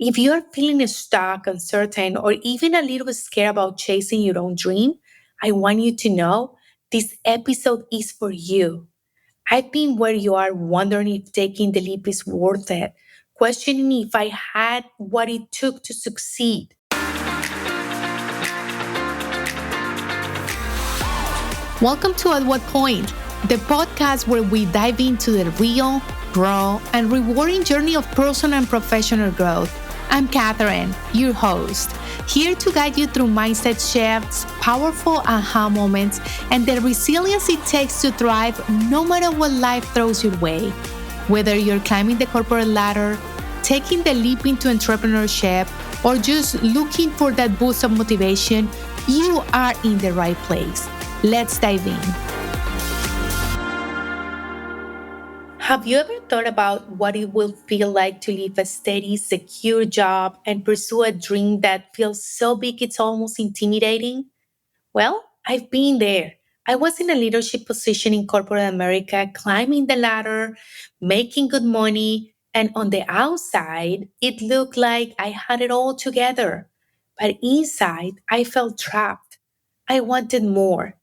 If you're feeling stuck, uncertain, or even a little scared about chasing your own dream, I want you to know this episode is for you. I've been where you are, wondering if taking the leap is worth it, questioning if I had what it took to succeed. Welcome to At What Point, the podcast where we dive into the real, raw, and rewarding journey of personal and professional growth. I'm Catherine, your host, here to guide you through mindset shifts, powerful aha moments, and the resilience it takes to thrive no matter what life throws your way. Whether you're climbing the corporate ladder, taking the leap into entrepreneurship, or just looking for that boost of motivation, you are in the right place. Let's dive in. Have you ever thought about what it will feel like to leave a steady, secure job and pursue a dream that feels so big it's almost intimidating? Well, I've been there. I was in a leadership position in corporate America, climbing the ladder, making good money, and on the outside, it looked like I had it all together. But inside, I felt trapped. I wanted more.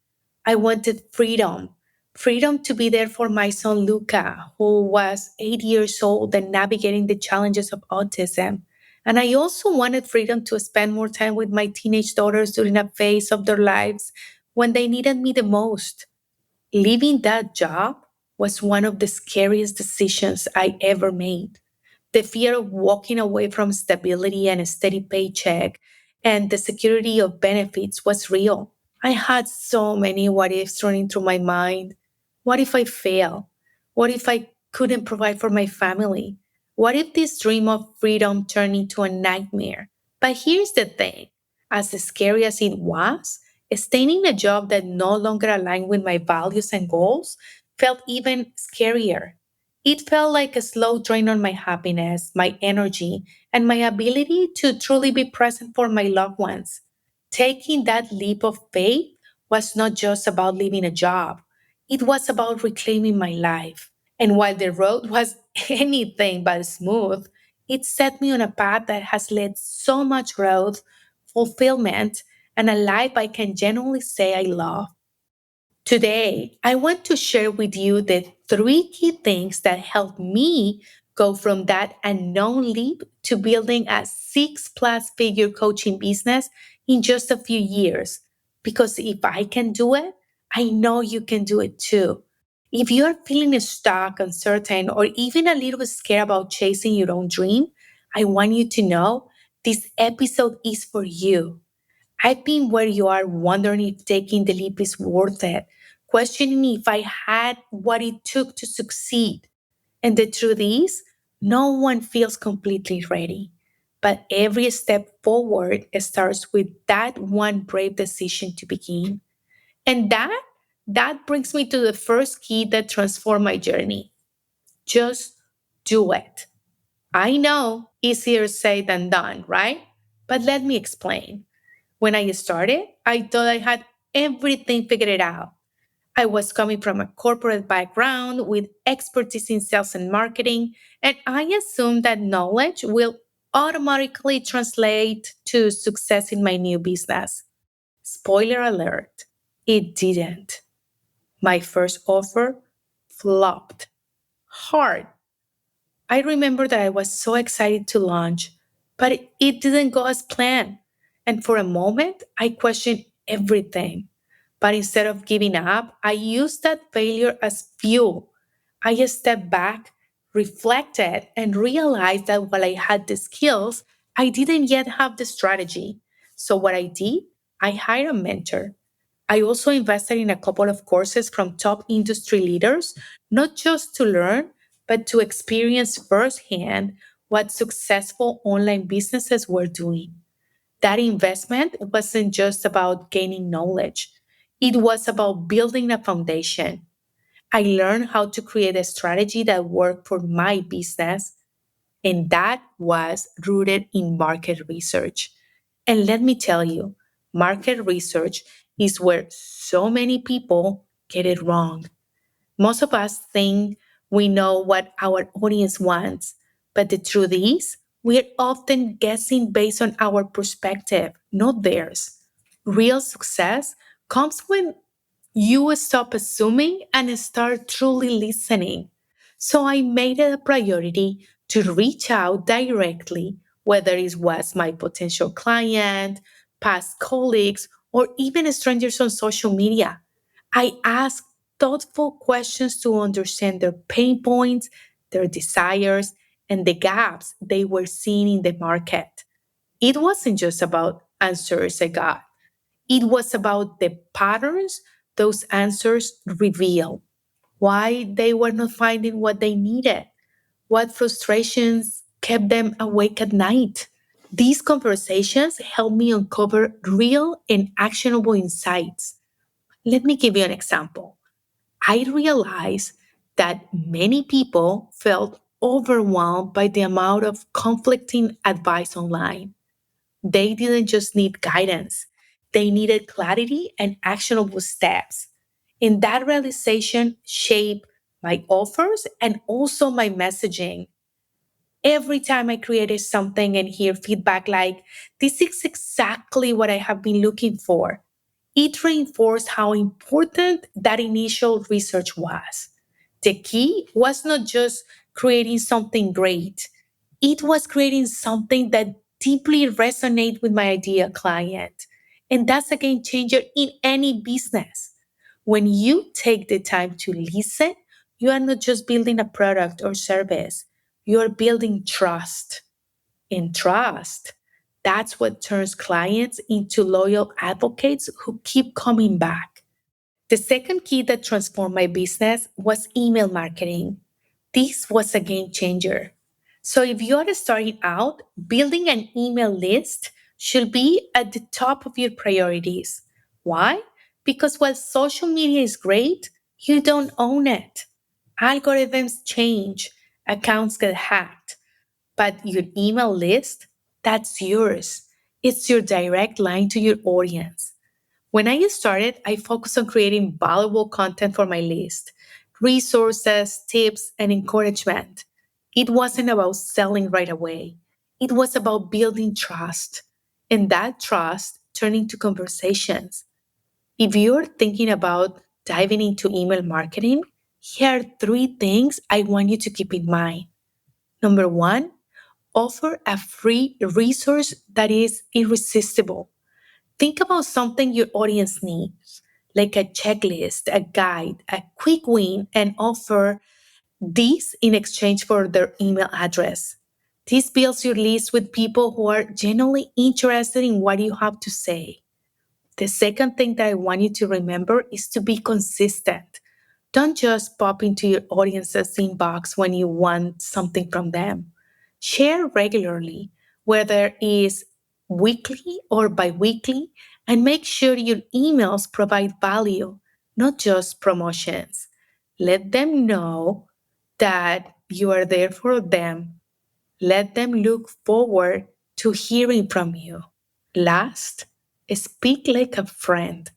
I wanted freedom. Freedom to be there for my son Luca, who was 8 years old and navigating the challenges of autism. And I also wanted freedom to spend more time with my teenage daughters during a phase of their lives when they needed me the most. Leaving that job was one of the scariest decisions I ever made. The fear of walking away from stability and a steady paycheck and the security of benefits was real. I had so many what ifs running through my mind. What if I fail? What if I couldn't provide for my family? What if this dream of freedom turned into a nightmare? But here's the thing, as scary as it was, staying in a job that no longer aligned with my values and goals felt even scarier. It felt like a slow drain on my happiness, my energy, and my ability to truly be present for my loved ones. Taking that leap of faith was not just about leaving a job, it was about reclaiming my life. And while the road was anything but smooth, it set me on a path that has led so much growth, fulfillment, and a life I can genuinely say I love. Today, I want to share with you the three key things that helped me go from that unknown leap to building a six-plus figure coaching business in just a few years. Because if I can do it, I know you can do it too. If you're feeling stuck, uncertain, or even a little scared about chasing your own dream, I want you to know this episode is for you. I've been where you are, wondering if taking the leap is worth it, questioning if I had what it took to succeed. And the truth is, no one feels completely ready. But every step forward starts with that one brave decision to begin. And that brings me to the first key that transformed my journey. Just do it. I know, easier said than done, right? But let me explain. When I started, I thought I had everything figured out. I was coming from a corporate background with expertise in sales and marketing, and I assumed that knowledge will automatically translate to success in my new business. Spoiler alert, it didn't. My first offer flopped hard. I remember that I was so excited to launch, but it didn't go as planned. And for a moment, I questioned everything. But instead of giving up, I used that failure as fuel. I stepped back, reflected, and realized that while I had the skills, I didn't yet have the strategy. So, what I did, I hired a mentor. I also invested in a couple of courses from top industry leaders, not just to learn, but to experience firsthand what successful online businesses were doing. That investment wasn't just about gaining knowledge, it was about building a foundation. I learned how to create a strategy that worked for my business, and that was rooted in market research. And let me tell you, market research is where so many people get it wrong. Most of us think we know what our audience wants, but the truth is, We're often guessing based on our perspective, not theirs. Real success comes when you stop assuming and start truly listening. So I made it a priority to reach out directly, whether it was my potential client, past colleagues, or even strangers on social media. I asked thoughtful questions to understand their pain points, their desires, and the gaps they were seeing in the market. It wasn't just about answers I got. It was about the patterns those answers reveal, why they were not finding what they needed, what frustrations kept them awake at night. These conversations helped me uncover real and actionable insights. Let me give you an example. I realized that many people felt overwhelmed by the amount of conflicting advice online. They didn't just need guidance, they needed clarity and actionable steps. And that realization shaped my offers and also my messaging. Every time I created something and hear feedback like, this is exactly what I have been looking for, it reinforced how important that initial research was. The key was not just creating something great, it was creating something that deeply resonated with my ideal client. And that's a game changer in any business. When you take the time to listen, you are not just building a product or service, you are building trust. And trust, that's what turns clients into loyal advocates who keep coming back. The second key that transformed my business was email marketing. This was a game changer. So, if you are starting out, building an email list should be at the top of your priorities. Why? Because while social media is great, you don't own it. Algorithms change, accounts get hacked, but your email list, that's yours. It's your direct line to your audience. When I started, I focused on creating valuable content for my list, resources, tips, and encouragement. It wasn't about selling right away, it was about building trust. And that trust turned into conversations. If you're thinking about diving into email marketing, here are three things I want you to keep in mind. Number one, offer a free resource that is irresistible. Think about something your audience needs, like a checklist, a guide, a quick win, and offer these in exchange for their email address. This builds your list with people who are genuinely interested in what you have to say. The second thing that I want you to remember is to be consistent. Don't just pop into your audience's inbox when you want something from them. Share regularly, whether it is weekly or bi weekly, and make sure your emails provide value, not just promotions. Let them know that you are there for them. Let them look forward to hearing from you. Last, speak like a friend.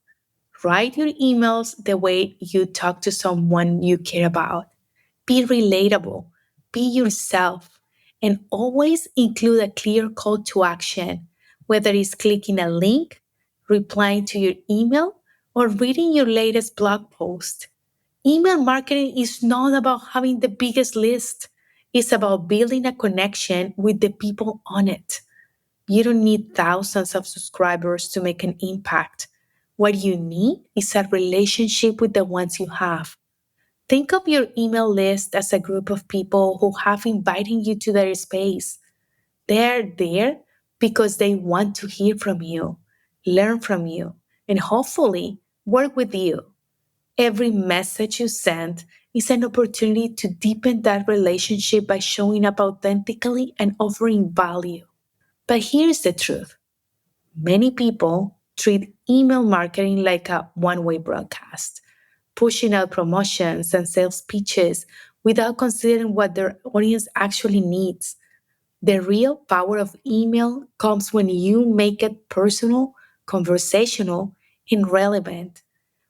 Write your emails the way you talk to someone you care about. Be relatable, be yourself, and always include a clear call to action, whether it's clicking a link, replying to your email, or reading your latest blog post. Email marketing is not about having the biggest list, it's about building a connection with the people on it. You don't need thousands of subscribers to make an impact. What you need is a relationship with the ones you have. Think of your email list as a group of people who have invited you to their space. They're there because they want to hear from you, learn from you, and hopefully work with you. Every message you send is an opportunity to deepen that relationship by showing up authentically and offering value. But here's the truth. Many people treat email marketing like a one way broadcast, pushing out promotions and sales pitches without considering what their audience actually needs. The real power of email comes when you make it personal, conversational, and relevant,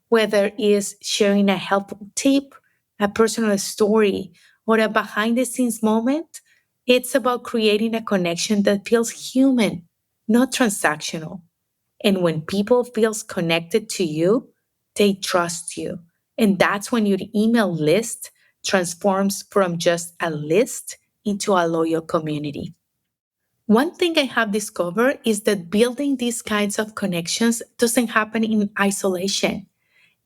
whether it's sharing a helpful tip, a personal story, or a behind the scenes moment. It's about creating a connection that feels human, not transactional. And when people feels connected to you, they trust you. And that's when your email list transforms from just a list into a loyal community. One thing I have discovered is that building these kinds of connections doesn't happen in isolation.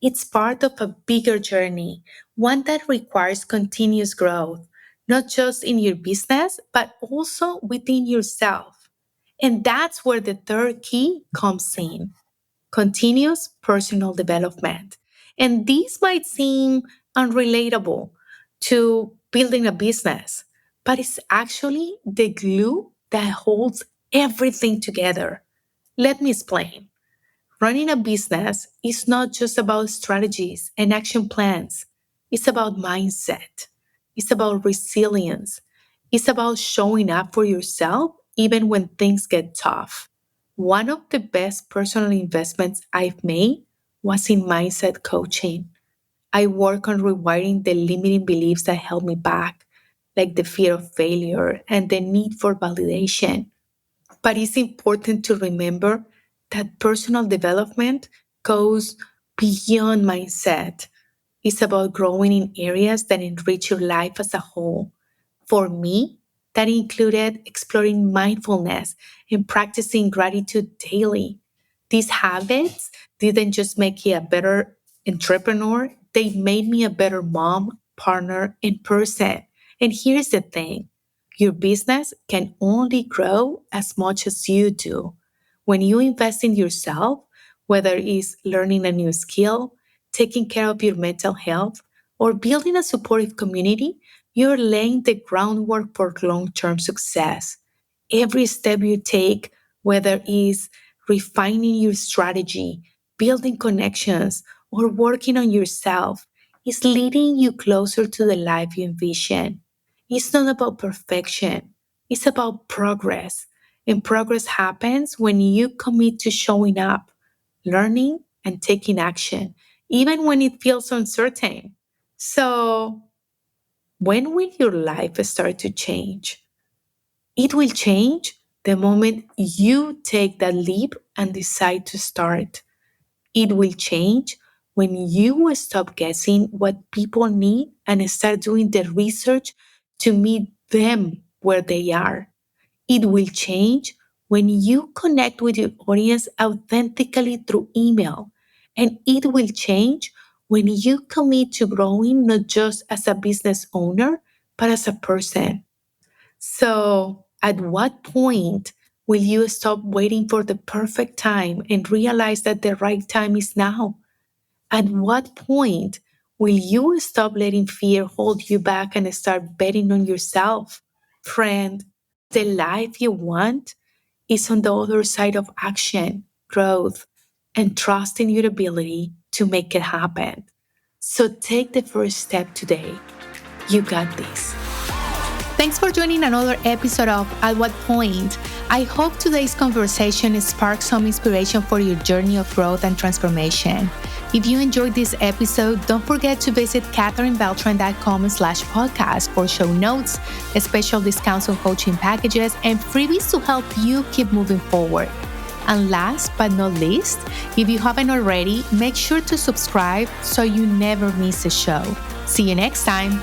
It's part of a bigger journey, one that requires continuous growth, not just in your business, but also within yourself. And that's where the third key comes in: continuous personal development. And these might seem unrelatable to building a business, but it's actually the glue that holds everything together. Let me explain. Running a business is not just about strategies and action plans. It's about mindset. It's about resilience. It's about showing up for yourself even when things get tough. One of the best personal investments I've made was in mindset coaching. I work on rewiring the limiting beliefs that held me back, like the fear of failure and the need for validation. But it's important to remember that personal development goes beyond mindset. It's about growing in areas that enrich your life as a whole. For me, that included exploring mindfulness and practicing gratitude daily. These habits didn't just make me a better entrepreneur, they made me a better mom, partner, and person. And here's the thing: your business can only grow as much as you do. When you invest in yourself, whether it's learning a new skill, taking care of your mental health, or building a supportive community, you're laying the groundwork for long term success. Every step you take, whether it's refining your strategy, building connections, or working on yourself, is leading you closer to the life you envision. It's not about perfection, it's about progress. And progress happens when you commit to showing up, learning, and taking action, even when it feels uncertain. So, when will your life start to change? It will change the moment you take that leap and decide to start. It will change when you stop guessing what people need and start doing the research to meet them where they are. It will change when you connect with your audience authentically through email. And it will change when you commit to growing not just as a business owner, but as a person. So, at what point will you stop waiting for the perfect time and realize that the right time is now? At what point will you stop letting fear hold you back and start betting on yourself? Friend, the life you want is on the other side of action, growth, and trust in your ability to make it happen. So take the first step today. You got this. Thanks for joining another episode of At What Point. I hope today's conversation sparked some inspiration for your journey of growth and transformation. If you enjoyed this episode, don't forget to visit katherinebeltran.com/podcast for show notes, special discounts on coaching packages, and freebies to help you keep moving forward. And last but not least, if you haven't already, make sure to subscribe so you never miss a show. See you next time.